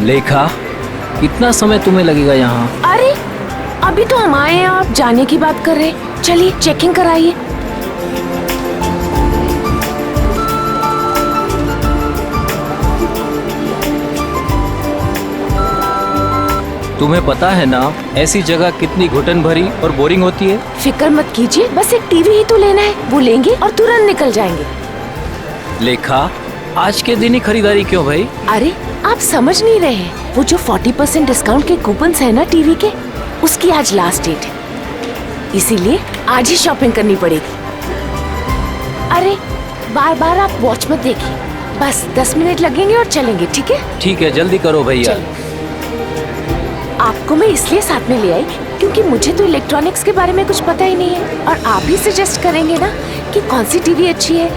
लेखा, कितना समय तुम्हें लगेगा यहाँ? अरे अभी तो हम आए हैं, आप जाने की बात कर रहे हैं। चलिए चेकिंग कराइए। तुम्हें पता है ना ऐसी जगह कितनी घुटन भरी और बोरिंग होती है? फिक्र मत कीजिए, बस एक टीवी ही तो लेना है, वो लेंगे और तुरंत निकल जाएंगे। लेखा, आज के दिन ही खरीदारी क्यों भाई? अरे आप समझ नहीं रहे हैं, वो जो 40% डिस्काउंट के कूपन्स है ना टीवी के, उसकी आज लास्ट डेट है, इसीलिए आज ही शॉपिंग करनी पड़ेगी। अरे बार बार आप वॉच मत देखिए, बस 10 मिनट लगेंगे और चलेंगे, ठीक है? ठीक है, जल्दी करो भैया। आपको मैं इसलिए साथ में ले आई क्योंकि मुझे तो इलेक्ट्रॉनिक्स के बारे में कुछ पता ही नहीं है, और आप ही सजेस्ट करेंगे ना कि कौन सी टीवी अच्छी है,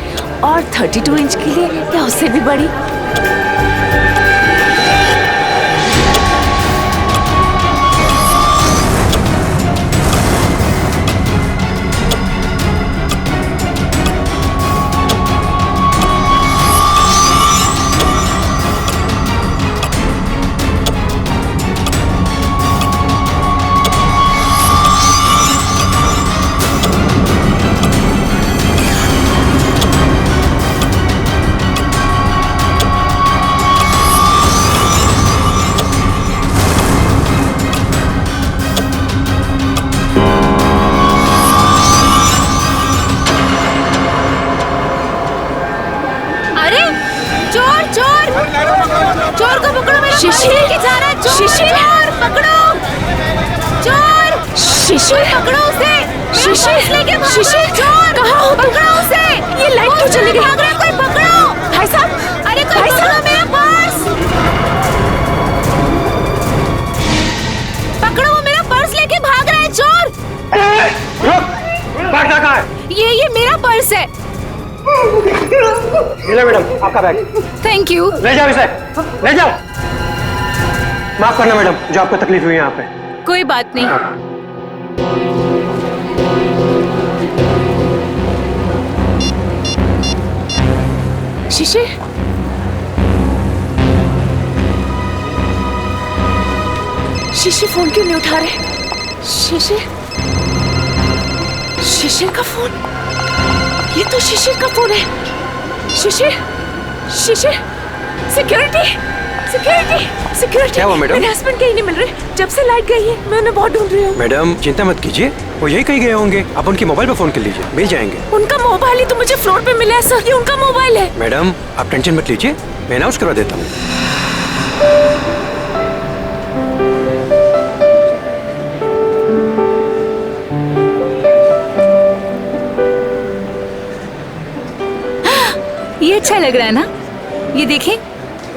और 32 इंच के लिए या उससे भी बड़ी। चोर को पकड़ो, शिशिर लेके जा रहा है चोर। शिशिर पकड़ो, चोर शिशिर पकड़ो उसे। शिशिर लेके शिशिर चोर कहाँ हो? पकड़ो उसे। ये लाइट क्यों चली गई? भाग रहा है कोई, पकड़ो। भाई साहब, अरे कोई पकड़ो मेरा पर्स। पकड़ो, वो मेरा पर्स लेके भाग रहा है चोर। रुक, भागता कहाँ है? ये मेरा पर्स है। ले मैडम आपका बैग। Thank you. ले जाओ इसे, ले जाओ। माफ करना मैडम, जो आपको तकलीफ हुई यहाँ पे। कोई बात नहीं। शिशिर, शिशिर फोन क्यों नहीं उठा रहे? शिशिर, शिशिर का फोन, ये तो शिशिर का फोन है। शिशिर, शिशिर, सिक्योरिटी, सिक्योरिटी, सिक्योरिटी। क्या हुआ मैडम? मेरे हस्बैंड कहीं नहीं मिल रहे, जब से लाइट गई है मैं उन्हें बहुत ढूंढ रही हूँ। मैडम चिंता मत कीजिए, वो यही कहीं गए होंगे, आप उनके मोबाइल पे फोन कर लीजिए, मिल जाएंगे। उनका मोबाइल ही तो मुझे फ्लोर पे मिला है सर, ये उनका मोबाइल है। मैडम आप टेंशन मत लीजिए, मैं अनाउंस करवा देता हूँ। ये अच्छा लग रहा है ना, ये देखें।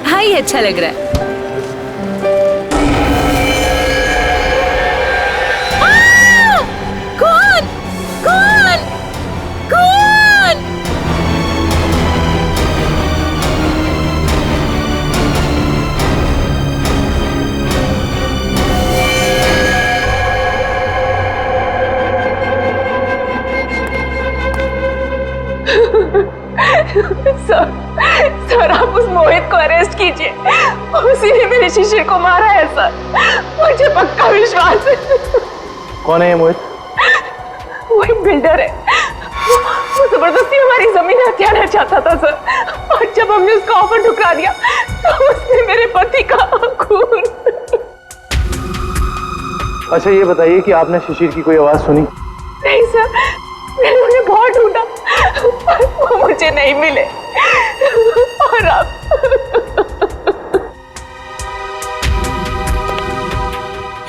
हाँ ये अच्छा लग रहा है। कौन कौन कौन? सर आप उस मोहित को अरेस्ट कीजिए, उसी ने मेरे शिशिर को मारा है सर, मुझे पक्का विश्वास है। कौन है ये मोहित? वो एक बिल्डर है, वो जबरदस्ती हमारी जमीन हथियाना चाहता था सर, और जब हमने उसका ऑफर ठुकरा दिया तो उसने मेरे पति का खून। अच्छा ये बताइए कि आपने शिशिर की कोई आवाज सुनी? नहीं सर, मैंने उन्हें बहुत ढूंढा, वो मुझे नहीं मिले, और अब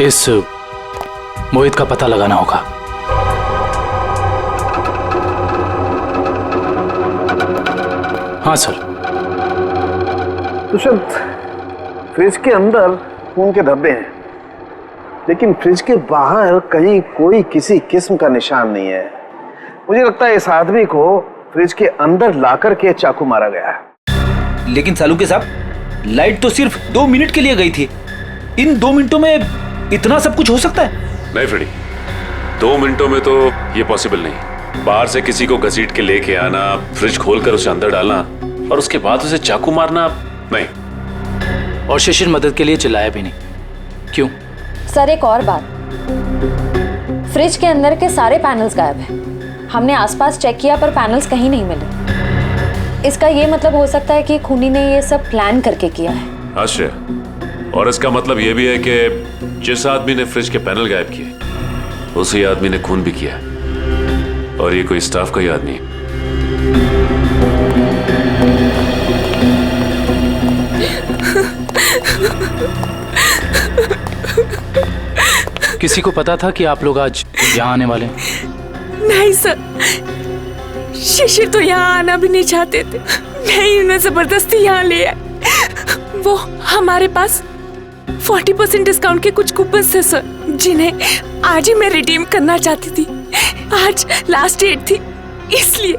इस मोहित का पता लगाना होगा। हाँ सर। दुष्यंत, फ्रिज के अंदर खून के धब्बे हैं, लेकिन फ्रिज के बाहर कहीं कोई किसी किस्म का निशान नहीं है। मुझे लगता है इस आदमी को फ्रिज के अंदर लाकर के चाकू मारा गया है। लेकिन सालू के साहब, लाइट तो सिर्फ 2 मिनट के लिए गई थी, इन 2 मिनटों में इतना सब कुछ हो सकता है? नहीं फ्रेडी, 2 मिनटों में तो ये पॉसिबल नहीं। बाहर से किसी को घसीट के लेके आना, फ्रिज खोलकर उसे अंदर डालना और उसके बाद उसे चाकू मारना, नहीं। और शिशिर मदद के लिए चिल्लाया भी नहीं। क्यों? सर एक और बात, फ्रिज के अंदर के सारे पैनल्स गायब हैं। हमने आसपास चेक किया पर पैनल्स कहीं नहीं मिले। इसका ये मतलब हो सकता है कि खूनी ने ये सब प्लान करके किया है। आश्चर्य। और इसका मतलब ये भी है कि जिस आदमी ने फ्रिज के पैनल गायब किए उसी आदमी ने खून भी किया, और ये कोई स्टाफ का ही आदमी है। किसी को पता था कि आप लोग आज यहाँ आने वाले हैं? नहीं सर, शिशिर तो यहाँ आना भी नहीं चाहते थे। नहीं, उन्हें जबरदस्ती यहाँ ले आए। वो हमारे पास 40% डिस्काउंट के कुछ कूपन थे सर, जिन्हें आज ही मैं रिडीम करना चाहती थी। आज लास्ट डेट थी, इसलिए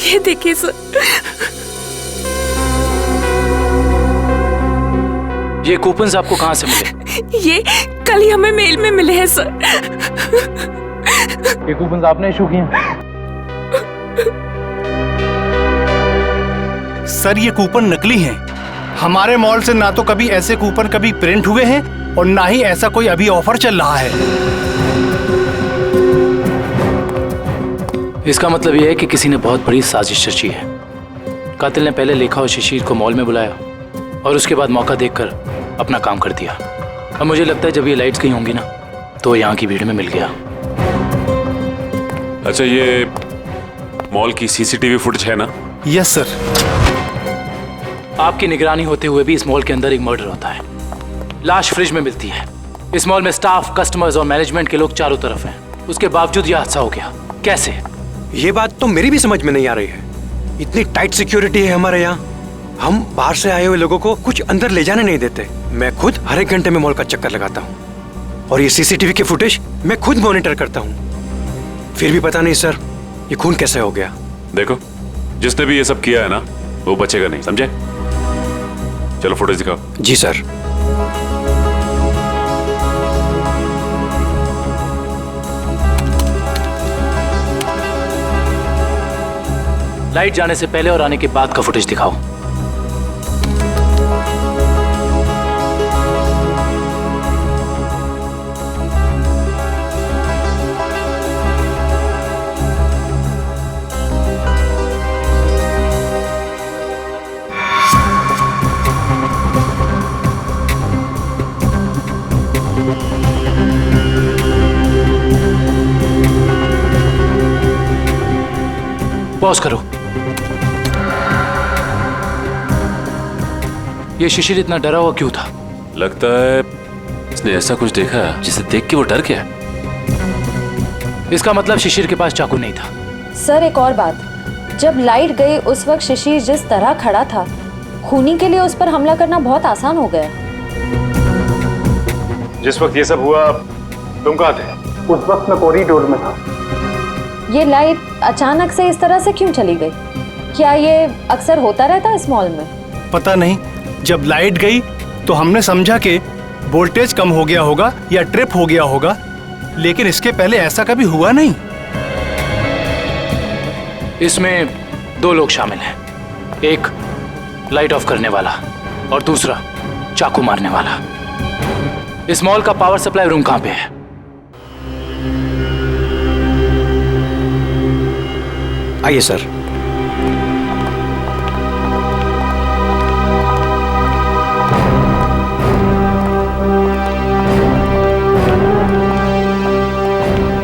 ये देखिए सर। ये कूपन्स आपको कहाँ से मिले? ये कल ही हमें मेल में मिले हैं सर। ये कूपन्स आपने इशू किए? सर ये कूपन नकली हैं। हमारे मॉल से ना तो कभी ऐसे कूपन कभी प्रिंट हुए हैं और ना ही ऐसा कोई अभी ऑफर चल रहा है। इसका मतलब यह है कि किसी ने बहुत बड़ी साजिश रची है। कातिल ने पहले लेखा और शिशिर को मॉल में बुलाया और उसके बाद मौका देखकर अपना काम कर दिया। अब मुझे लगता है जब ये लाइट्स कहीं होंगी ना तो यहाँ की भीड़ में मिल गया। अच्छा, ये मॉल की सीसीटीवी फुटेज है ना? Yes sir. आपकी निगरानी होते हुए भी इस मॉल के अंदर एक मर्डर होता है। लाश फ्रिज में मिलती है। इस मॉल में स्टाफ, कस्टमर्स और मैनेजमेंट के लोग चारों तरफ हैं। उसके बावजूद यह हादसा हो गया। कैसे? ये बात तो मेरी भी समझ में नहीं आ रही है। इतनी टाइट सिक्योरिटी है हमारे यहाँ, हम बाहर से आए हुए लोगों को कुछ अंदर ले जाने नहीं देते। मैं खुद हर एक घंटे में मॉल का चक्कर लगाता हूँ और ये सीसीटीवी की फुटेज मैं खुद मॉनिटर करता हूँ। फिर भी पता नहीं सर, ये खून कैसे हो गया। देखो, जिसने भी ये सब किया है ना वो बचेगा नहीं, समझे? चलो फुटेज दिखाओ। जी सर। लाइट जाने से पहले और आने के बाद का फुटेज दिखाओ। पॉज करो। ये शिशिर इतना डरा हुआ क्यों था? लगता है इसने ऐसा कुछ देखा जिसे देख के वो डर गया। इसका मतलब शिशिर के पास चाकू नहीं था। सर एक और बात, जब लाइट गई उस वक्त शिशिर जिस तरह खड़ा था, खूनी के लिए उस पर हमला करना बहुत आसान हो गया। जिस वक्त ये सब हुआ तुम कहाँ थे? उस वक्त मैं कॉरिडोर में था। ये लाइट अचानक से इस तरह से क्यों चली गई? क्या ये अक्सर होता रहता है इस मॉल में? पता नहीं, जब लाइट गई तो हमने समझा कि वोल्टेज कम हो गया होगा या ट्रिप हो गया होगा, लेकिन इसके पहले ऐसा कभी हुआ नहीं। इसमें दो लोग शामिल हैं, एक लाइट ऑफ करने वाला और दूसरा चाकू मारने वाला। इस मॉल का पावर सप्लाई रूम कहाँ पे है? आइए सर।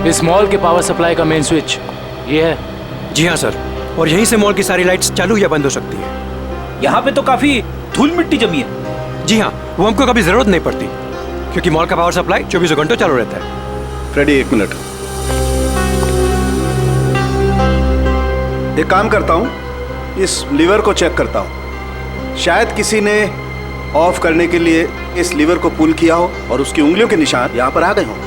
इस मॉल के पावर सप्लाई का मेन स्विच ये है? जी हाँ सर, और यहीं से मॉल की सारी लाइट्स चालू या बंद हो सकती है। यहाँ पे तो काफी धूल मिट्टी जमी है। जी हाँ, वो हमको कभी जरूरत नहीं पड़ती क्योंकि मॉल का पावर सप्लाई 24 घंटों चालू रहता है। फ्रेडी एक मिनट, एक काम करता हूँ, इस लीवर को चेक करता हूँ। शायद किसी ने ऑफ करने के लिए इस लीवर को पुल किया हो और उसकी उंगलियों के निशान यहाँ पर आ गए हों।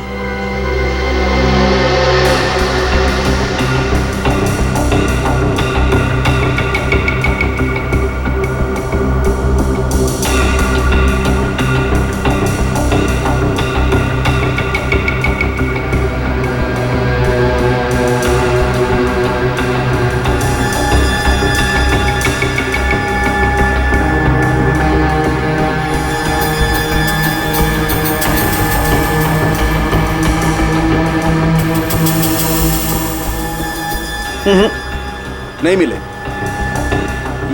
नहीं मिले।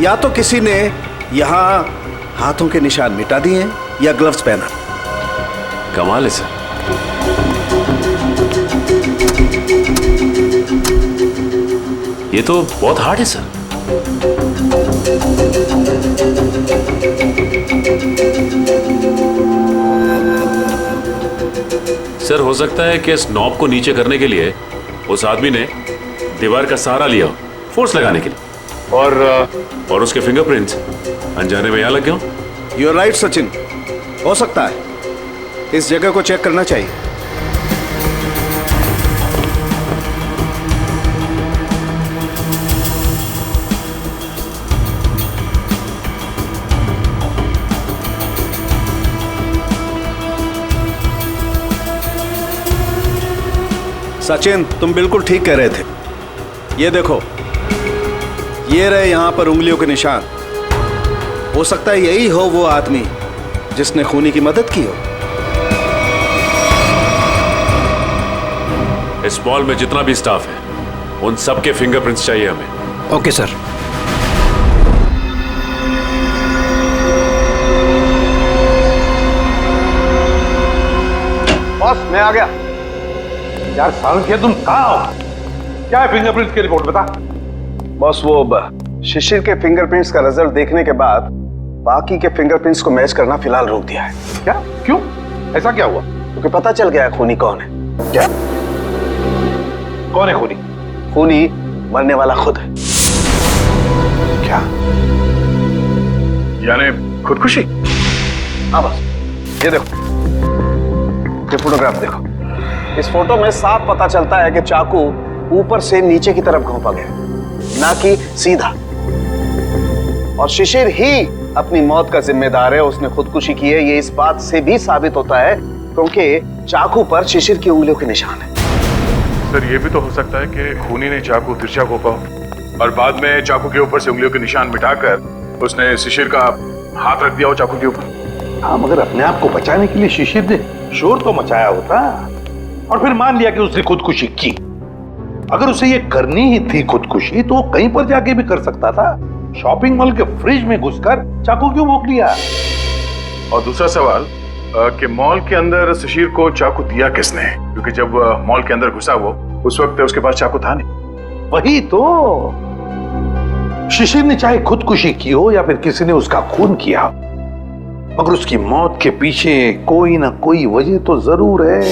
या तो किसी ने यहाँ हाथों के निशान मिटा दिए या ग्लव्स पहना। कमाल है सर। ये तो बहुत हार्ड है सर। सर हो सकता है कि इस नॉब को नीचे करने के लिए उस आदमी ने दीवार का सहारा लिया, फोर्स लगाने के लिए, और उसके फिंगरप्रिंट्स अनजाने में यहां लग गए। यू आर राइट सचिन, हो सकता है। इस जगह को चेक करना चाहिए। सचिन, तुम बिल्कुल ठीक कह रहे थे। ये देखो, ये रहे यहां पर उंगलियों के निशान। हो सकता है यही हो वो आदमी जिसने खूनी की मदद की हो। इस मॉल में जितना भी स्टाफ है उन सबके फिंगरप्रिंट्स चाहिए हमें। Okay sir. बॉस, मैं आ गया। यार साल के तुम कहाँ हो? क्या है फिंगरप्रिंट्स की रिपोर्ट, बता। बॉस, वो शिशिर के फिंगरप्रिंट्स का रिजल्ट देखने के बाद बाकी के फिंगरप्रिंट्स को मैच करना फिलहाल रोक दिया है। क्या? क्यों? ऐसा क्या हुआ? क्योंकि पता चल गया है खूनी कौन है। क्या? कौन है खूनी? खूनी मरने वाला खुद है। क्या? यानी खुदकुशी? हाँ बस, ये देखो, ये फोटोग्राफ देखो। इस फोटो में साफ पता चलता है कि चाकू ऊपर से नीचे की तरफ घोंपा गया, ना कि सीधा। और शिशिर ही अपनी मौत का जिम्मेदार है, उसने खुदकुशी की है। ये इस बात से भी साबित होता है क्योंकि चाकू पर शिशिर की उंगलियों के निशान है। सर, ये भी तो हो सकता है कि खूनी ने चाकू तिरछा घोंपा और बाद में चाकू के ऊपर से उंगलियों के निशान मिटाकर उसने शिशिर का हाथ रख दिया हो चाकू के ऊपर। हाँ, मगर अपने आप को बचाने के लिए शिशिर ने शोर तो मचाया होता और फिर मान लिया कि उसने खुदकुशी की। अगर उसे ये करनी ही थी खुदकुशी तो कहीं पर जाके भी कर सकता था। शॉपिंग मॉल के फ्रिज में घुसकर चाकू क्यों भोंक लिया? और दूसरा सवाल कि मॉल के अंदर शिशिर को चाकू दिया किसने? क्योंकि जब मॉल के अंदर घुसा वो, उस वक्त उसके पास चाकू था नहीं। वही तो, शिशिर ने चाहे खुदकुशी की हो या फिर किसी ने उसका खून किया, मगर उसकी मौत के पीछे कोई ना कोई वजह तो जरूर है।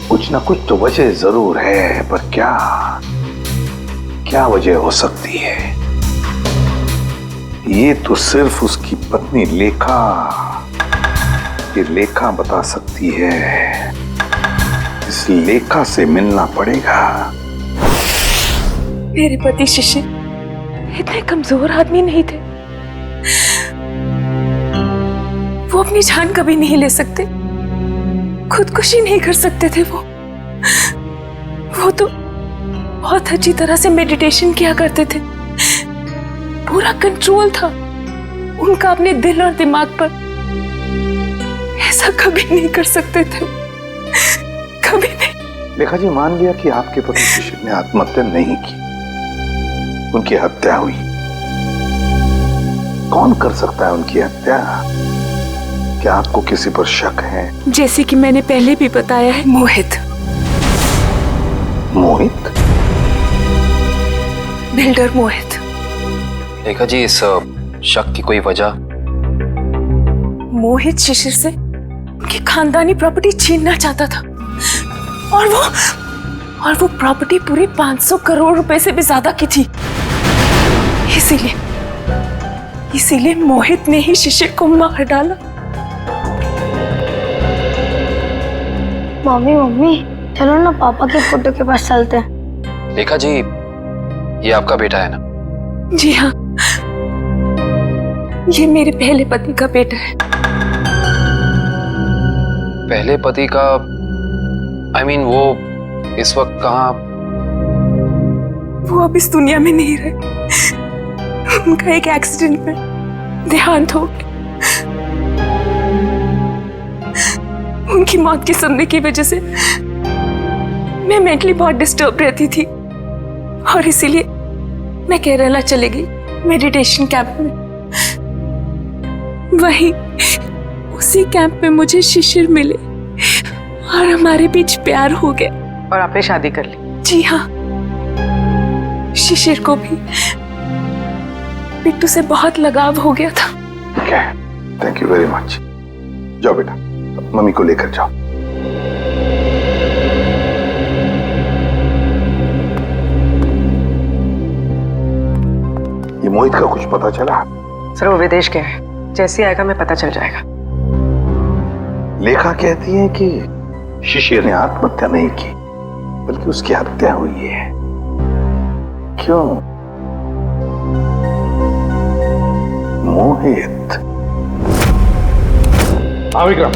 कुछ ना कुछ तो वजह जरूर है, पर क्या वजह हो सकती है? ये तो सिर्फ उसकी पत्नी लेखा बता सकती है। इस लेखा से मिलना पड़ेगा। मेरे पति शिशिर इतने कमजोर आदमी नहीं थे। वो अपनी जान कभी नहीं ले सकते, खुदकुशी नहीं कर सकते थे। वो तो बहुत अच्छी तरह से मेडिटेशन किया करते थे। पूरा कंट्रोल था उनका अपने दिल और दिमाग पर। ऐसा कभी नहीं कर सकते थे, कभी नहीं। लेखा जी, मान लिया कि आपके पति शिशिर ने आत्महत्या नहीं की, उनकी हत्या हुई। कौन कर सकता है उनकी हत्या? क्या आपको किसी पर शक है? जैसे कि मैंने पहले भी बताया है, मोहित। मोहित? बिल्डर मोहित। लेखा जी, इस शक की कोई वजह? मोहित शिशिर से उनकी खानदानी प्रॉपर्टी छीनना चाहता था और वो प्रॉपर्टी पूरे 500 करोड़ रुपए से भी ज्यादा की थी। इसीलिए मोहित ने ही शिशिर को मार डाला। मम्मी चलो ना पापा के फोटो के पास चलते हैं। लेखा जी, ये आपका बेटा है ना? जी हाँ, ये मेरे पहले पति का बेटा है। पहले पति का? I mean, वो इस वक्त कहाँ? वो अब इस दुनिया में नहीं रहे। उनका एक एक्सीडेंट में देहांत हो गया। उनकी मौत के सदमे की वजह से मैं मेंटली बहुत डिस्टर्ब रहती थी और इसीलिए मैं केरला चली गई मेडिटेशन कैंप में। वहीं उसी कैंप में मुझे शिशिर मिले और हमारे बीच प्यार हो गया। और आपने शादी कर ली? जी हाँ, शिशिर को भी बिट्टू से बहुत लगाव हो गया था। ठीक है, थैंक यू वेरी मच। जाओ बेटा, मम्मी को लेकर जाओ। ये मोहित का कुछ पता चला? सर वो विदेश गया है, जैसे आएगा मैं पता चल जाएगा। लेखा कहती है कि शिशिर ने आत्महत्या नहीं की, बल्कि उसकी हत्या हुई है। क्यों? मोहित। हाँ विक्रम।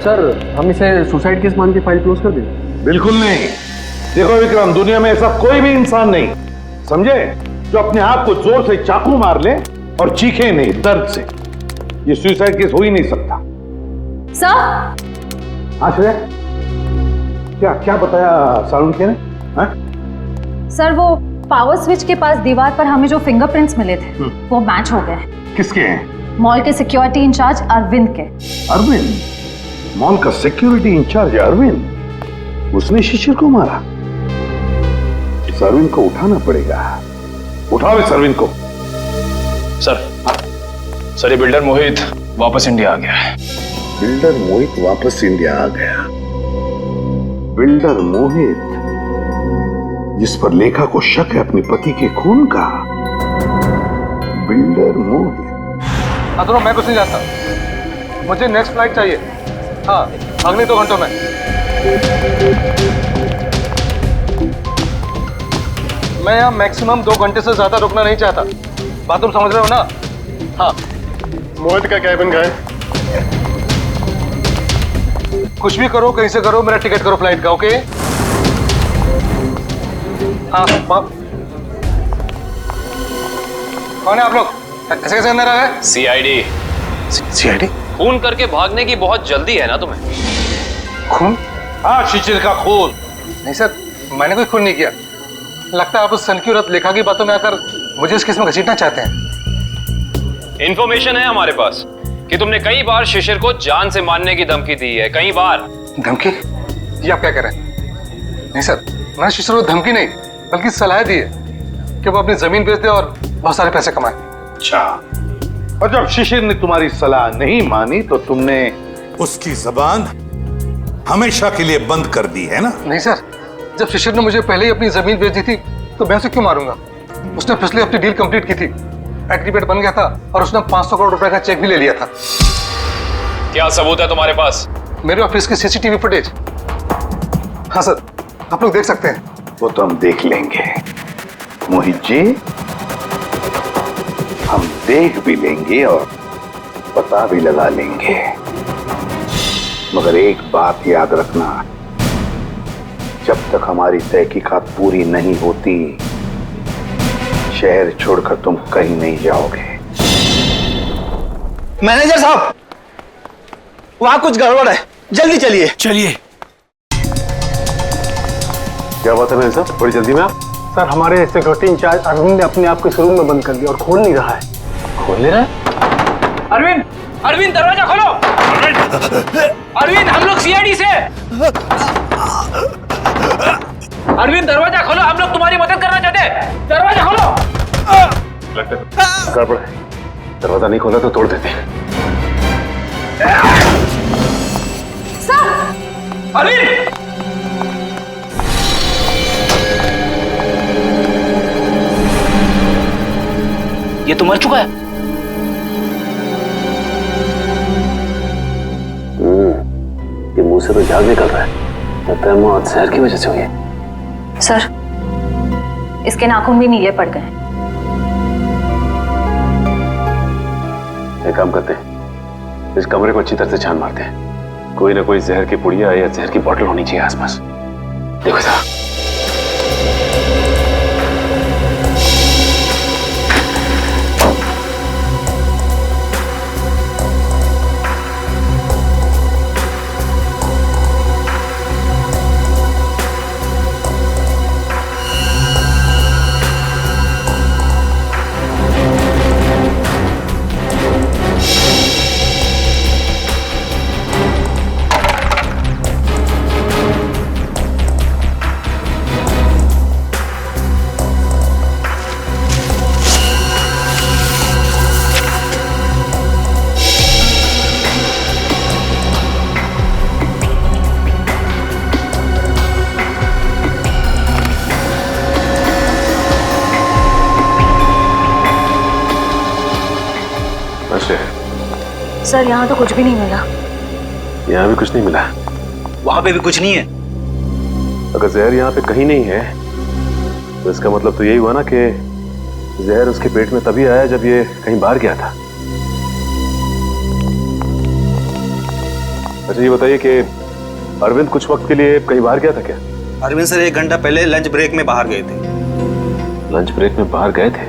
सर हम इसे सुसाइड केस मान के फाइल क्लोज कर दें? बिल्कुल नहीं। देखो विक्रम, दुनिया में ऐसा कोई भी इंसान नहीं, समझे, जो अपने आप को जोर से चाकू मार ले और चीखे नहीं दर्द से। ये सुसाइड केस हो ही नहीं सकता। सर। हाँ श्रेया, क्या क्या बताया सालुंखे ने? हाँ? सर वो पावर स्विच के पास दीवार पर हमें जो फिंगरप्रिंट्स मिले थे वो मैच हो गए। किसके हैं? मॉल के सिक्योरिटी इंचार्ज अरविंद के। अरविंद? मॉल का सिक्योरिटी इंचार्ज अरविंद? उसने शिशिर को मारा? इस अरविंद को उठाना पड़ेगा। उठाओ इस अरविंद को। सर ये बिल्डर मोहित वापस इंडिया आ गया है। बिल्डर मोहित वापस इंडिया आ गया? बिल्डर मोहित जिस पर लेखा को शक है अपने पति के खून का? बिल्डर मोहित। हाँ दोनों, मैं कुछ नहीं जानता, मुझे नेक्स्ट फ्लाइट चाहिए। हाँ, अगले 2 घंटों में। मैं यहाँ मैक्सिमम 2 घंटे से ज्यादा रुकना नहीं चाहता। बात तुम समझ रहे हो ना? हाँ। मोहित का कैबिन का है। कुछ भी करो, कहीं से करो, मेरा टिकट करो फ्लाइट का, ओके? हाँ कौन है आप लोग? ऐसे कैसे अंदर आ गए? सीआईडी। सीआईडी? खून करके भागने की बहुत जल्दी है ना तुम्हें? खून? हाँ, शिशिर का खून। नहीं सर, मैंने कोई खून नहीं किया। लगता है आप उस सन की औरत लेखा की बातों में आकर मुझे इस केस में घसीटना चाहते हैं। इंफॉर्मेशन है हमारे पास कि तुमने कई बार शिशिर को जान से मारने की धमकी दी है, कई बार। धमकी? ये आप क्या कह रहे हैं? नहीं सर, मैंने शिशिर को धमकी नहीं बल्कि सलाह दी है कि वो अपनी जमीन बेच दे और बहुत सारे पैसे कमाए। अच्छा, और जब शिशिर ने तुम्हारी सलाह नहीं मानी तो तुमने उसकी जबान हमेशा के लिए बंद कर दी है ना? नहीं सर, जब शिशिर ने मुझे पहले ही अपनी जमीन बेच दी थी तो मैं उसे क्यों मारूंगा? उसने पिछले हफ्ते डील कंप्लीट की थी, एग्रीमेंट बन गया था और उसने 500 करोड़ रुपए का चेक भी ले लिया था। क्या सबूत है तुम्हारे पास? मेरे ऑफिस की सीसीटीवी फुटेज। हाँ सर, आप लोग देख सकते हैं। वो तो हम देख लेंगे मोहित जी, हम देख भी लेंगे और पता भी लगा लेंगे, मगर एक बात याद रखना, जब तक हमारी तहकीकात पूरी नहीं होती शहर छोड़कर तुम कहीं नहीं जाओगे। मैनेजर साहब, वहां कुछ गड़बड़ है, जल्दी चलिए। चलिए। क्या बात है मैनेजर साहब, बड़ी जल्दी में आप? सर हमारे सिक्योरिटी इंचार्ज अरविंद ने अपने आप को इस रूम में बंद कर दिया और खोल नहीं रहा है। खोल नहीं रहा है? अरविंद, अरविंद दरवाजा खोलो। अरविंद, हम लोग सीआईडी से। अरविंद दरवाजा खोलो, हम लोग तुम्हारी मदद करना चाहते हैं। दरवाजा खोलो। गड़बड़ है, दरवाजा नहीं खोला तो तोड़ देते हैं। अरविंद! ये तो मर चुका है। ये मुंह से तो झाग निकल रहा है, लगता है मौत जहर की वजह से हुई है। सर, इसके नाखून भी नीले पड़ गए। एक काम करते हैं, इस कमरे को अच्छी तरह से छान मारते हैं। कोई ना कोई जहर की पुड़िया या जहर की बोतल होनी चाहिए आसपास। देखो साहब। सर यहाँ तो कुछ भी नहीं मिला। यहाँ भी कुछ नहीं मिला? वहां पे भी कुछ नहीं है। अगर जहर यहाँ पे कहीं नहीं है तो इसका मतलब तो यही हुआ ना कि जहर उसके पेट में तभी आया जब ये कहीं बाहर गया था। अच्छा ये बताइए कि अरविंद कुछ वक्त के लिए कहीं बाहर गया था क्या? अरविंद सर 1 घंटा पहले लंच ब्रेक में बाहर गए थे। लंच ब्रेक में बाहर गए थे?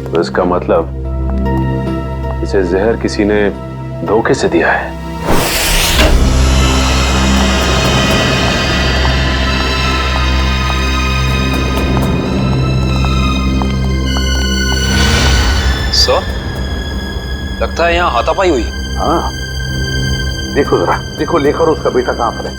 तो इसका मतलब इसे जहर किसी ने धोखे से दिया है। सर, लगता है यहाँ हाथापाई हुई। हाँ, देखो जरा, देखो लेखा और उसका बेटा कहां पर है।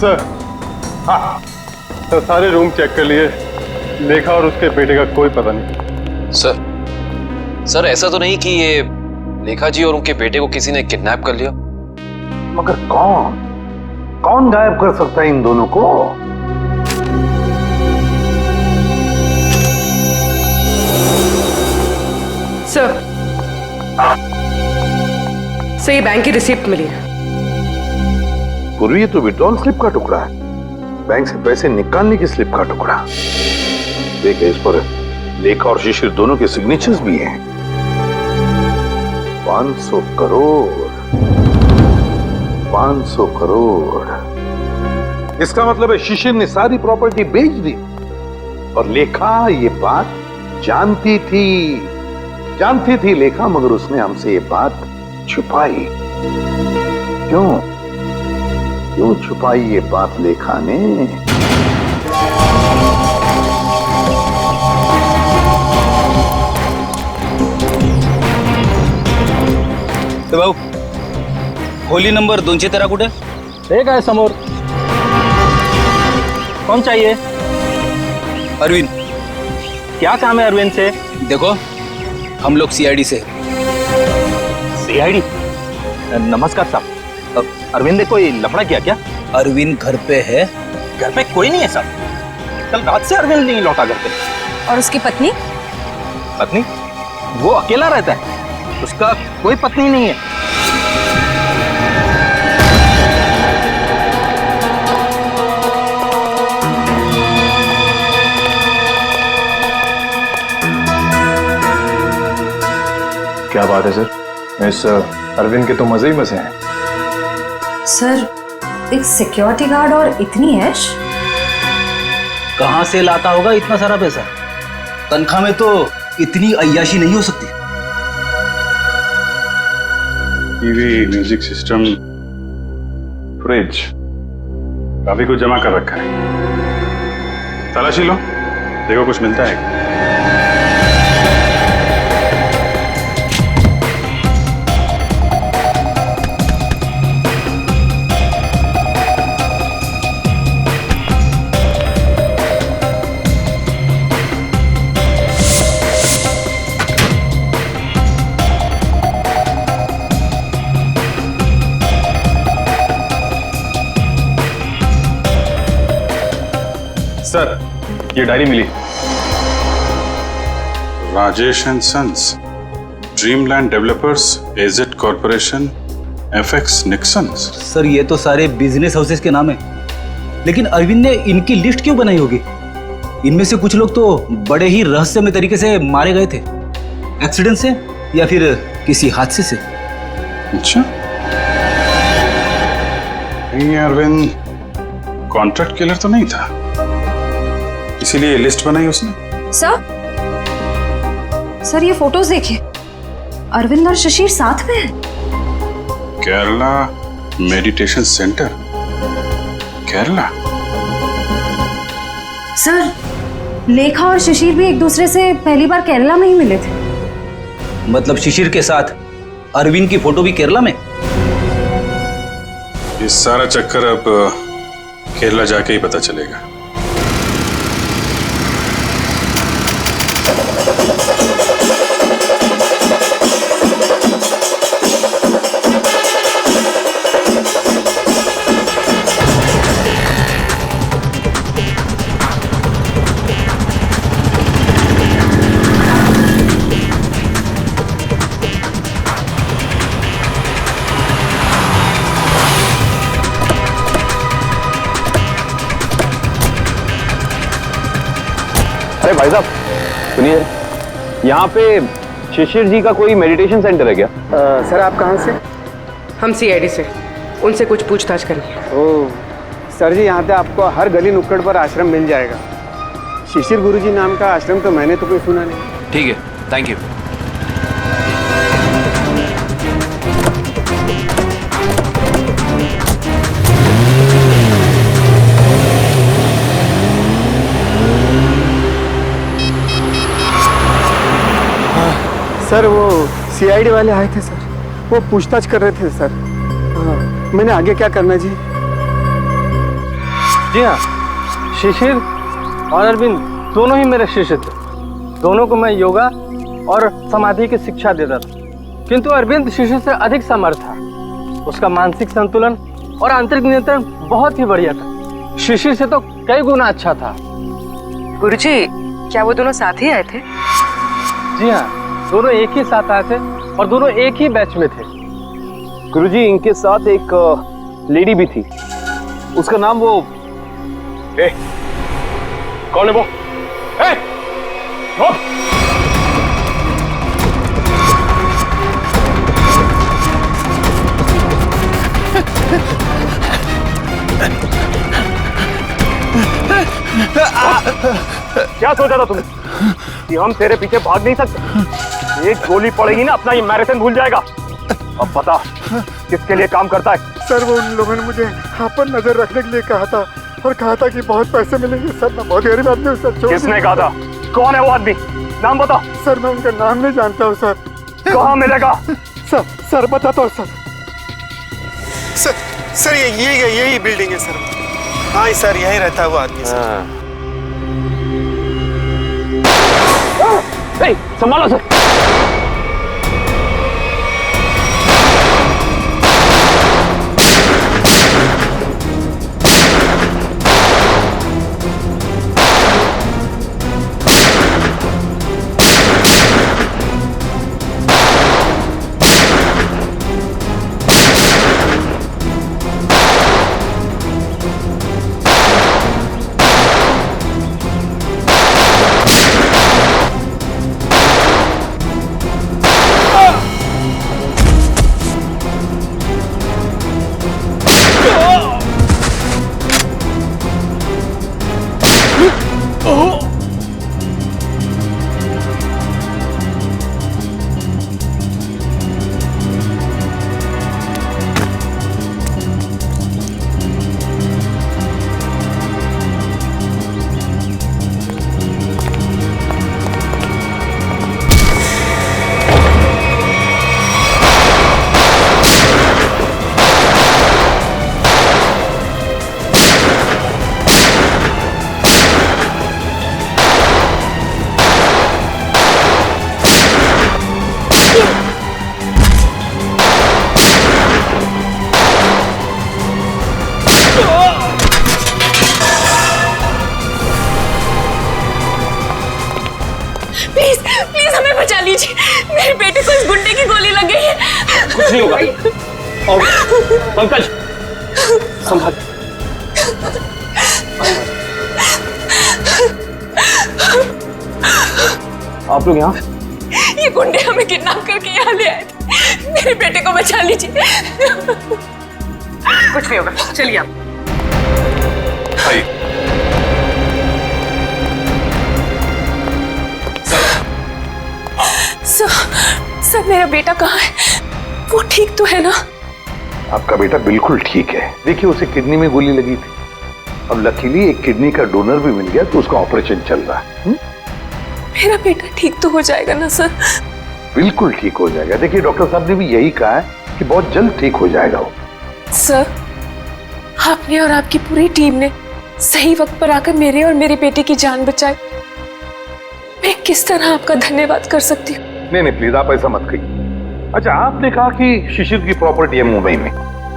सर, हाँ सर, सारे रूम चेक कर लिए। लेखा और उसके बेटे का कोई पता नहीं। सर ऐसा तो नहीं कि ये लेखा जी और उनके बेटे को किसी ने किडनैप कर लिया? मगर कौन गायब कर सकता है इन दोनों को? सर ये बैंक की रिसिप्ट मिली है। पूर्वी, ये तो विड्रॉल स्लिप का टुकड़ा है, बैंक से पैसे निकालने की स्लिप का टुकड़ा। देख, इस पर लेखा और शिशिर दोनों के सिग्नेचर्स भी हैं। 500 करोड़ 500 करोड़। इसका मतलब है शिशिर ने सारी प्रॉपर्टी बेच दी और लेखा ये बात जानती थी लेखा, मगर उसने हमसे ये बात छुपाई। क्यों छुपाई ये बात लेखा ने? तो भाऊ, खोली नंबर 213 कुठे? एक आहे समोर। कौन चाहिए? अरविंद। क्या काम है अरविंद से? देखो, हम लोग सीआईडी से। सीआईडी? नमस्कार साहब, अरविंद ने कोई लफड़ा किया क्या? अरविंद घर पे है। घर पे कोई नहीं है साहब, कल रात से अरविंद नहीं लौटा घर पे। और उसकी पत्नी? पत्नी? वो अकेला रहता है, उसका कोई पत्नी नहीं है। क्या बात है सर, इस अरविंद के तो मजे ही मजे हैं। सर, एक सिक्योरिटी गार्ड और इतनी ऐश? कहां से लाता होगा इतना सारा पैसा? तनख्वाह में तो इतनी अय्याशी नहीं हो सकती। टीवी, म्यूजिक सिस्टम, फ्रिज, काफी कुछ जमा कर रखा है। तलाशी लो, देखो कुछ मिलता है। सर, ये डायरी मिली। Rajesh and sons, dreamland developers, AZ corporation, FX nixons. Sir, ये तो सारे बिजनेस हाउसेस के नाम है, लेकिन अरविंद ने इनकी लिस्ट क्यों बनाई होगी? इनमें से कुछ लोग तो बड़े ही रहस्यमय तरीके से मारे गए थे, एक्सीडेंट से या फिर किसी हादसे से। अच्छा, ये अरविंद कॉन्ट्रैक्ट किलर तो नहीं था, इसीलिए लिस्ट बनाई उसने। सर ये फोटोज देखिए, अरविंद और शिशिर साथ में हैं। Kerala meditation centre, Kerala. Sir, लेखा और शिशिर भी एक दूसरे से पहली बार केरला में ही मिले थे। मतलब शिशिर के साथ अरविंद की फोटो भी केरला में? सारा चक्कर अब केरला जाके ही पता चलेगा। अरे भाई साहब सुनिए, यहाँ पे शिशिर जी का कोई मेडिटेशन सेंटर है क्या? सर आप कहाँ से? हम सीआईडी से, उनसे कुछ पूछताछ करनी है। ओह सर जी, यहाँ पे आपको हर गली नुक्कड़ पर आश्रम मिल जाएगा। शिशिर गुरुजी नाम का आश्रम तो मैंने तो कोई सुना नहीं। ठीक है, थैंक यू। सर वो सीआईडी वाले आए थे सर, वो पूछताछ कर रहे थे सर। हाँ, मैंने आगे क्या करना जी? जी हाँ, शिशिर और अरविंद दोनों ही मेरे शिष्य थे। दोनों को मैं योगा और समाधि की शिक्षा देता था, किंतु अरविंद शिशिर से अधिक समर्थ था। उसका मानसिक संतुलन और आंतरिक नियंत्रण बहुत ही बढ़िया था। शिशिर से तो कई गुना अच्छा था। गुरुजी, क्या वो दोनों साथ ही आए थे? जी हाँ, दोनों एक ही साथ आए थे और दोनों एक ही बैच में थे। गुरुजी, इनके साथ एक लेडी भी थी, उसका नाम वो कौन है वो? क्या सोचा था तुमने कि हम तेरे पीछे भाग नहीं सकते? एक गोली पड़ेगी ना, अपना ये मैराथन भूल जाएगा। अब बता किसके लिए काम करता है? सर वो उन लोगों ने मुझे यहाँ पर नजर रखने के लिए कहा था और कहा था कि बहुत पैसे मिलेंगे। सर मैं बहुत गरीब आदमी हूँ सर। किसने कहा था? कौन है वो आदमी? नाम बता। सर मैं उनका नाम नहीं जानता हूँ सर। कहाँ मिलेगा? सर बताता हूँ सर। सर यही बिल्डिंग है सर। हाँ सर, यही रहता है वो आदमी सर। संभालो सर। प्लीज हमें बचा लीजिए। मेरे बेटे को इस गुंडे की गोली लग गई है। कुछ नहीं होगा। और पंकज संभाल। आप लोग यहाँ? ये गुंडे हमें किडनैप करके यहाँ ले आए थे। मेरे बेटे को बचा लीजिए। कुछ नहीं होगा, चलिए आप। सर मेरा बेटा कहाँ है? वो ठीक तो है ना? आपका बेटा बिल्कुल ठीक है। देखिए उसे किडनी में गोली लगी थी, अब लकीली एक किडनी का डोनर भी मिल गया तो उसका ऑपरेशन चल रहा है। मेरा बेटा ठीक तो हो जाएगा ना सर? बिल्कुल ठीक हो जाएगा। देखिए डॉक्टर साहब ने भी यही कहा है कि बहुत जल्द ठीक हो जाएगा वो। सर आपने और आपकी पूरी टीम ने सही वक्त पर आकर मेरे और मेरे बेटे की जान बचाई। मैं किस तरह आपका धन्यवाद कर सकती हूँ? नहीं नहीं प्लीज आप ऐसा मत कहिए। अच्छा आपने कहा कि शिशिर की प्रॉपर्टी है मुंबई में,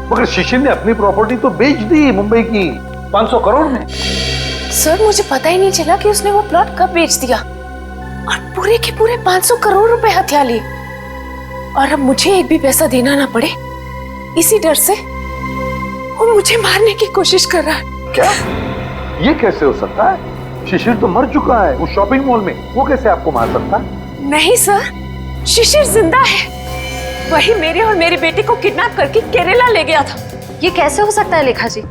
मगर शिशिर ने अपनी प्रॉपर्टी तो बेच दी मुंबई की 500 करोड़ में। सर मुझे पता ही नहीं चला कि उसने वो प्लॉट कब बेच दिया और पूरे के पूरे 500 करोड़ रुपए हथिया लिए। और अब मुझे एक भी पैसा देना ना पड़े, इसी डर से वो मुझे मारने की कोशिश कर रहा है। क्या? ये कैसे हो सकता है? शिशिर तो मर चुका है उस शॉपिंग मॉल में, वो कैसे आपको मार सकता है? नहीं सर, शिशिर जिंदा है। वही मेरे और मेरे बेटे को किडनैप करके केरला ले गया था। ये कैसे हो सकता है लेखा जी?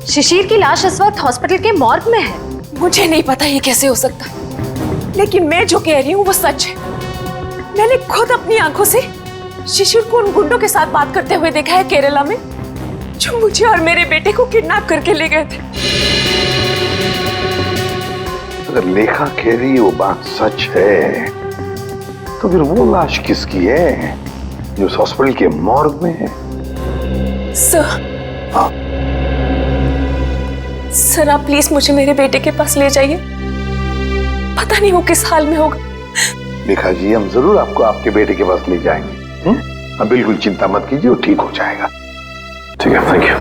शिशिर की लाश इस वक्त हॉस्पिटल के मॉर्ग में है। मुझे नहीं पता ये कैसे हो सकता है, लेकिन मैं जो कह रही हूँ वो सच है। मैंने खुद अपनी आंखों से शिशिर को उन गुंडों के साथ बात करते हुए देखा है केरला में, जो मुझे और मेरे बेटे को किडनैप करके ले गए थे। अगर लेखा कह रही वो बात सच है तो फिर वो लाश किसकी है जो उस हॉस्पिटल के मॉर्ग में है? सर, हाँ सर आप प्लीज मुझे मेरे बेटे के पास ले जाइए। पता नहीं वो किस हाल में होगा। लेखा जी हम जरूर आपको आपके बेटे के पास ले जाएंगे। अब बिल्कुल चिंता मत कीजिए, वो ठीक हो जाएगा। ठीक है, थैंक यू।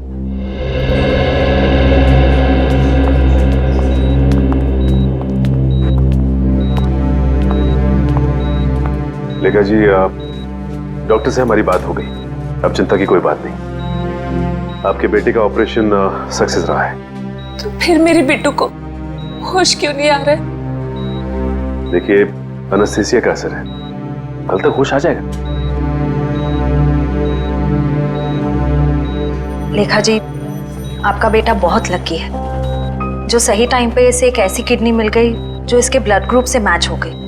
लेखा जी डॉक्टर से हमारी बात हो गई, अब चिंता की कोई बात नहीं। आपके बेटे का ऑपरेशन सक्सेस रहा है। तो फिर मेरे बेटू को होश क्यों नहीं आ रहा है? देखिए एनेस्थीसिया का असर है, कल तक होश आ जाएगा। लेखा जी आपका बेटा बहुत लकी है, जो सही टाइम पे इसे एक ऐसी किडनी मिल गई जो इसके ब्लड ग्रुप से मैच हो गई।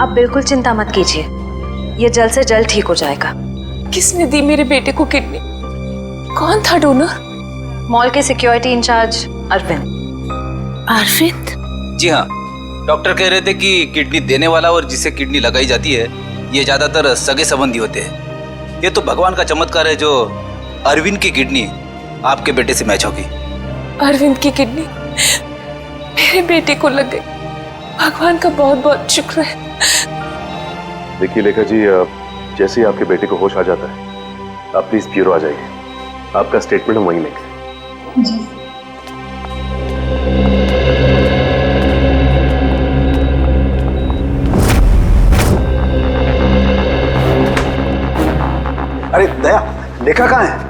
आप बिल्कुल चिंता मत कीजिए, ये जल्द से जल्द ठीक हो जाएगा। किसने दी मेरे बेटे को किडनी? कौन था डोनर? मॉल के सिक्योरिटी इंचार्ज अरविंद। अरविंद? जी हाँ, डॉक्टर कह रहे थे कि किडनी देने वाला और जिसे किडनी लगाई जाती है ये ज्यादातर सगे संबंधी होते हैं। ये तो भगवान का चमत्कार है जो अरविंद की किडनी आपके बेटे से मैच होगी। अरविंद की किडनी मेरे बेटे को लग गई, भगवान का बहुत बहुत शुक्र है। देखिए लेखा जी जैसे ही आपके बेटे को होश आ जाता है आप प्लीज ब्यूरो आ जाइए, आपका स्टेटमेंट हम वहीं लेंगे। जी। अरे दया, लेखा कहाँ है?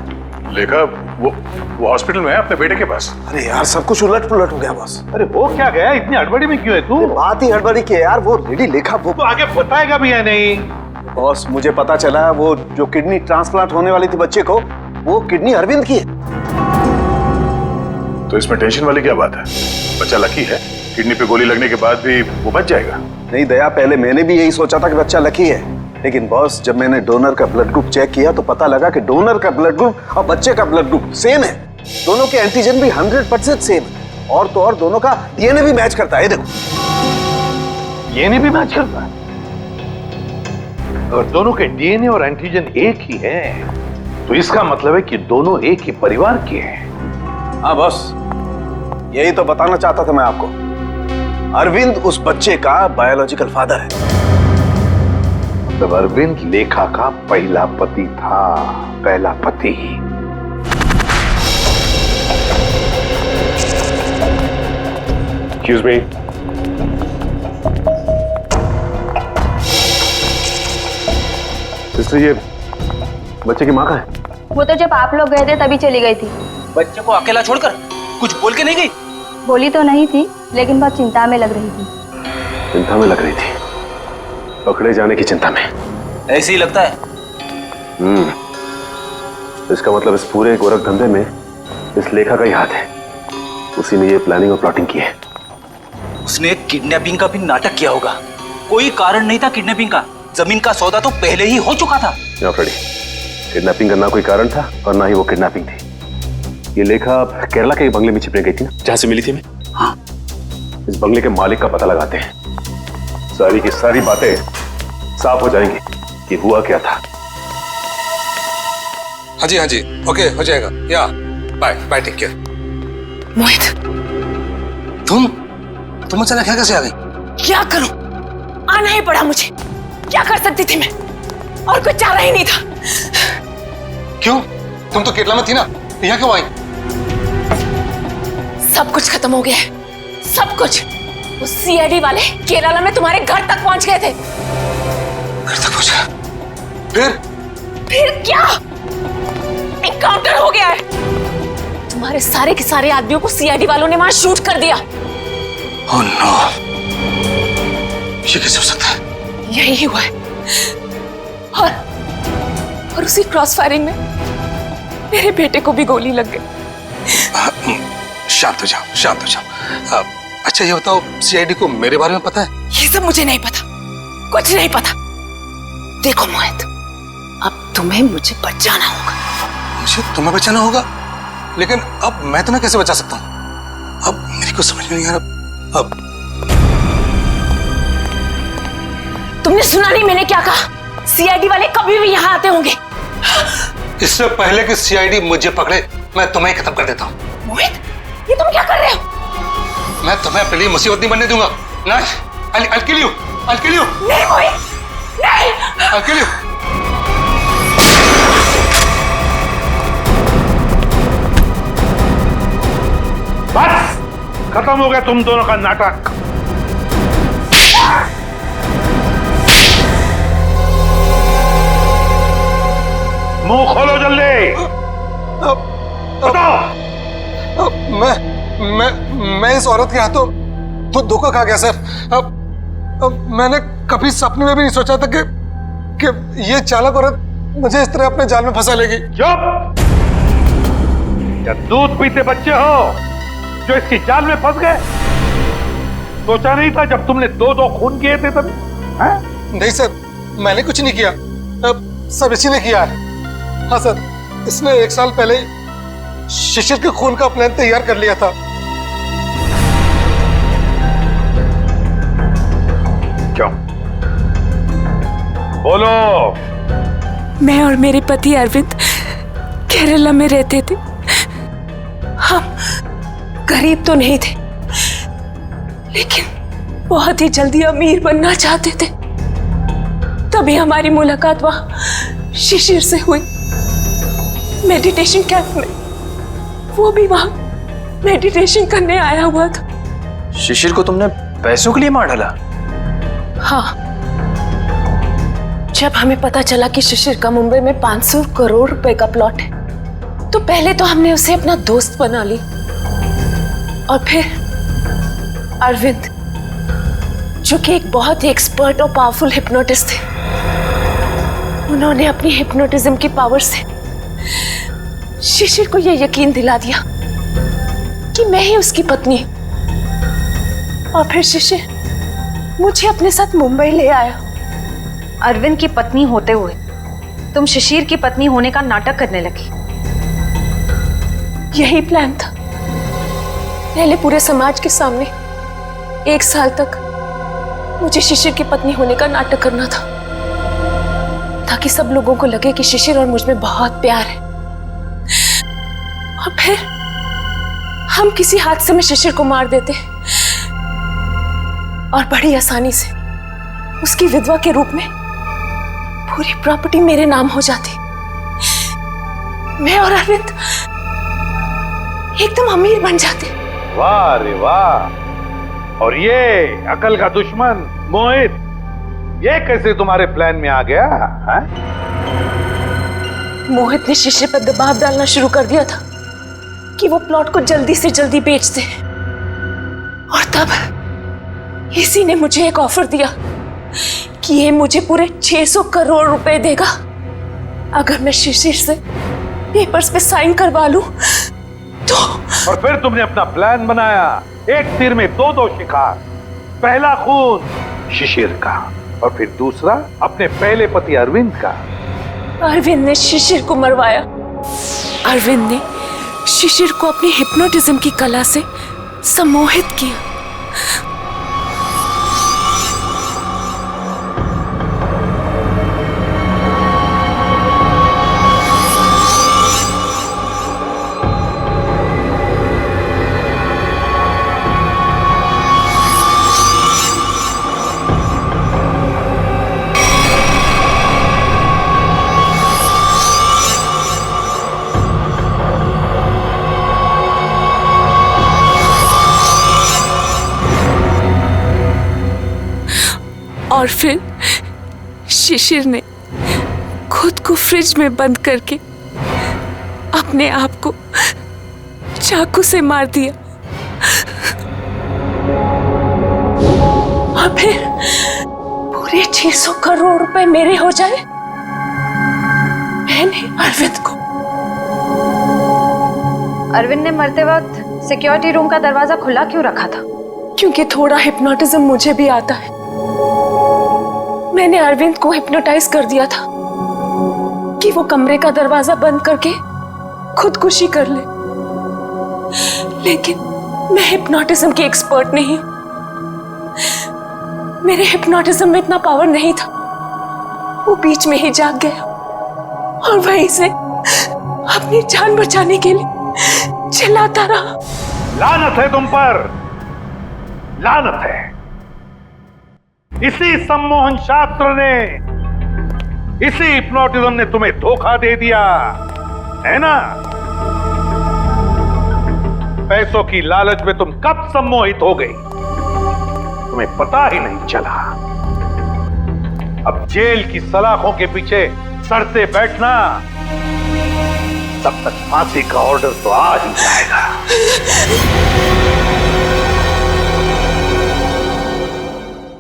लेखा वो हॉस्पिटल में है अपने बेटे के पास। अरे यार सब कुछ उलट पुलट हो गया बॉस। अरे वो क्या गया, इतनी हड़बड़ी में क्यों है तू? बात ही हड़बड़ी की है यार, वो लेडी लेखा वो तो आगे बताएगा भी या नहीं? बॉस मुझे पता चला वो जो किडनी ट्रांसप्लांट होने वाली थी बच्चे को, वो किडनी अरविंद की है। तो इसमें टेंशन वाली क्या बात है? बच्चा लकी है, किडनी पे गोली लगने के बाद भी वो बच जाएगा। नहीं दया, पहले मैंने भी यही सोचा था कि बच्चा लकी है, लेकिन बॉस जब मैंने डोनर का ब्लड ग्रुप चेक किया तो पता लगा कि डोनर का ब्लड ग्रुप और बच्चे का ब्लड ग्रुप सेम है। दोनों के एंटीजन भी 100% सेम है, और तो और दोनों का डीएनए भी मैच करता है। देखो डीएनए भी मैच करता है, और दोनों के डीएनए और एंटीजन एक ही है, तो इसका मतलब है कि दोनों एक ही परिवार के हैं। हाँ बॉस, यही तो बताना चाहता था मैं आपको। अरविंद उस बच्चे का बायोलॉजिकल फादर है। तब अरविंद लेखा का पहला पति था, पहला पति। Excuse me. सिस्टर ये बच्चे की माँ कहाँ है? वो तो जब आप लोग गए थे तभी चली गई थी। बच्चे को अकेला छोड़कर कुछ बोल के नहीं गई? बोली तो नहीं थी, लेकिन बहुत चिंता में लग रही थी। चिंता में लग रही थी? पकड़े जाने की चिंता में? ऐसे ही लगता है। इसका मतलब इस पूरे गोरख धंधे में इस लेखा का ही हाथ है। उसी ने ये प्लानिंग और प्लॉटिंग की है। उसने किडनैपिंग का भी नाटक किया होगा। कोई कारण नहीं था किडनैपिंग का, जमीन का सौदा तो पहले ही हो चुका था। फ्रेडी, किडनैपिंग का ना कोई कारण था और ना ही वो किडनैपिंग थी। ये लेखा केरला के बंगले में छिपने गई थी ना, जहां से मिली थी मैं। हाँ, इस बंगले के मालिक का पता लगाते हैं, सारी की सारी बातें साफ हो जाएंगी कि हुआ क्या था। हाँ जी ओके हो जाएगा। या बाय बाय, टेक केयर। मोहित, तुम अचानक यहाँ कैसे आ गई? क्या करूं? आना ही पड़ा मुझे। क्या कर सकती थी मैं? और कुछ चारा ही नहीं था। क्यों? तुम तो केरला में थी ना, यहाँ क्यों आई? सब कुछ खत्म हो गया है, सब कुछ। उस सीआईडी वाले केरला में तुम्हारे घर तक पहुंच गए थे। घर तक पहुंचा? फिर क्या? एनकाउंटर हो गया है। तुम्हारे सारे के सारे आदमियों को सीआईडी वालों ने वहां शूट कर दिया। ओह नो, ये कैसे हो सकता है? यही हुआ है। और उसी क्रॉस फायरिंग में मेरे बेटे को भी गोली लग गई। शांत हो जाओ, शांत हो जाओ। अच्छा ये बताओ, सीआईडी को मेरे बारे में पता है? ये सब मुझे नहीं पता, कुछ नहीं पता। देखो मोहित, अब तुम्हें मुझे बचाना होगा। मुझे तुम्हें बचाना होगा? लेकिन अब मैं तुम्हें कैसे बचा सकता हूँ? अब मेरी को समझ में नहीं आ रहा। अब तुमने सुना नहीं मैंने क्या कहा? सीआईडी वाले कभी भी यहाँ आते होंगे। इससे पहले कि सीआईडी मुझे पकड़े, मैं तुम्हें खत्म कर देता हूँ। मोहित, ये तुम क्या कर रहे हो? मैं तुम्हें अपने लिए मुसीबत नहीं बनने दूंगा। नहीं, I'll kill you, I'll kill you। नहीं मोहित, नहीं। I'll kill you। बस खत्म हो गया तुम दोनों का नाटक। मुंह खोलो जल्दी। बताओ। मैं इस औरत के हाथों तो धोखा खा गया सर। अब मैंने कभी सपने में भी नहीं सोचा था कि ये चालाक औरत मुझे इस तरह अपने जाल में फंसा लेगी। चुप! क्या दूध पीते बच्चे हो जो इसकी जाल में फंस गए? सोचा नहीं था जब तुमने दो खून किए थे तब? नहीं सर, मैंने कुछ नहीं किया, सब इसी ने किया है। हाँ सर, इसने 1 साल पहले शिशिर के खून का प्लान तैयार कर लिया था। क्यों? बोलो। मैं और मेरे पति अरविंद केरला में रहते थे। हम गरीब तो नहीं थे, लेकिन बहुत ही जल्दी अमीर बनना चाहते थे। तभी हमारी मुलाकात वहां शिशिर से हुई, मेडिटेशन कैंप में। वो भी वहां मेडिटेशन करने आया हुआ था। शिशिर को तुमने पैसों के लिए मार डाला? हाँ, जब हमें पता चला कि शिशिर का मुंबई में 500 करोड़ रुपए का प्लॉट है, तो पहले तो हमने उसे अपना दोस्त बना ली, और फिर अरविंद, जो कि एक बहुत ही एक्सपर्ट और पावरफुल हिप्नोटिस्ट थे, उन्होंने अपनी हिप्नोटिज्म की पावर से शिशिर को यह यकीन दिला दिया कि मैं ही उसकी पत्नी हूं। और फिर शिशिर मुझे अपने साथ मुंबई ले आया। अरविंद की पत्नी होते हुए तुम शिशिर की पत्नी होने का नाटक करने लगी। यही प्लान था। पहले पूरे समाज के सामने 1 साल तक मुझे शिशिर की पत्नी होने का नाटक करना था, ताकि सब लोगों को लगे कि शिशिर और मुझ में बहुत प्यार है। और फिर हम किसी हादसे में शिशिर को मार देते और बड़ी आसानी से उसकी विधवा के रूप में पूरी प्रॉपर्टी मेरे नाम हो जाती। मैं और अरविंद एकदम अमीर बन जाते। वाह रे वाह! और ये अकल का दुश्मन मोहित, ये कैसे तुम्हारे प्लान में आ गया? मोहित ने शिशिर पर दबाव डालना शुरू कर दिया था कि वो प्लॉट को जल्दी से जल्दी बेच दे। और तब इसी ने मुझे एक ऑफर दिया कि ये मुझे पूरे 600 करोड़ रुपए देगा अगर मैं शिशिर से पेपर्स पे साइन करवा लूं तो। और फिर तुमने अपना प्लान बनाया, एक तीर में दो शिकार। पहला खून शिशिर का, और फिर दूसरा अपने पहले पति अरविंद का। अरविंद ने शिशिर को मरवाया। अरविंद ने शिशिर को अपनी हिप्नोटिज्म की कला से सम्मोहित किया। और फिर शिशिर ने खुद को फ्रिज में बंद करके अपने आप को चाकू से मार दिया। और फिर पूरे 600 करोड़ रुपए मेरे हो जाए। मैंने अरविंद को। अरविंद ने मरते वक्त सिक्योरिटी रूम का दरवाजा खुला क्यों रखा था? क्योंकि थोड़ा हिप्नोटिज्म मुझे भी आता है। मैंने अरविंद को हिप्नोटाइज कर दिया था कि वो कमरे का दरवाजा बंद करके खुदकुशी कर ले। लेकिन मैं हिप्नोटिज्म की एक्सपर्ट नहीं हूं। मेरे हिप्नोटिज्म में इतना पावर नहीं था। वो बीच में ही जाग गया और वहीं से अपनी जान बचाने के लिए चिल्लाता रहा। लानत है तुम पर, लानत है। इसी सम्मोहन शास्त्र ने, इसी हिप्नोटिज्म ने तुम्हें धोखा दे दिया है ना? पैसों की लालच में तुम कब सम्मोहित हो गई, तुम्हें पता ही नहीं चला। अब जेल की सलाखों के पीछे सड़ते बैठना, तब तक फांसी का ऑर्डर तो आ ही जाएगा।